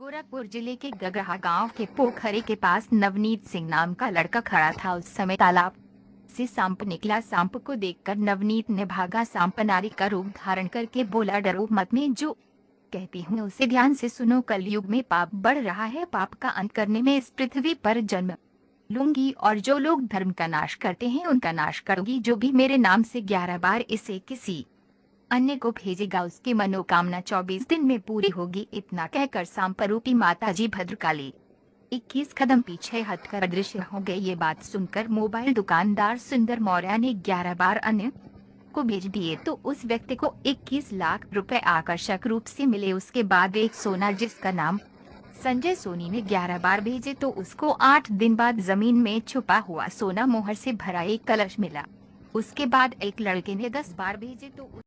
गोरखपुर जिले के गगरा गांव के पोखरे के पास नवनीत सिंह नाम का लड़का खड़ा था। उस समय तालाब से सांप निकला। सांप को देखकर नवनीत ने भागा। सांप नारी का रूप धारण करके बोला, डरो मत, मैं जो कहती हूँ उसे ध्यान से सुनो। कलयुग में पाप बढ़ रहा है, पाप का अंत करने में इस पृथ्वी पर जन्म लूंगी और जो लोग धर्म का नाश करते हैं उनका नाश करूंगी। जो भी मेरे नाम से 11 बार इसे किसी अन्य को भेजेगा उसकी मनोकामना 24 दिन में पूरी होगी। इतना कहकर सांप रूपी माताजी भद्रकाली 21 कदम पीछे हटकर अदृश्य हो गई। ये बात सुनकर मोबाइल दुकानदार सुंदर मौर्य ने 11 बार अन्य को भेज दिए तो उस व्यक्ति को 21 लाख रुपए आकर्षक रूप से मिले। उसके बाद एक सोना जिसका नाम संजय सोनी ने 11 बार भेजे तो उसको 8 दिन बाद जमीन में छुपा हुआ सोना मोहर से भरा एक कलश मिला। उसके बाद एक लड़के ने 10 बार भेजे तो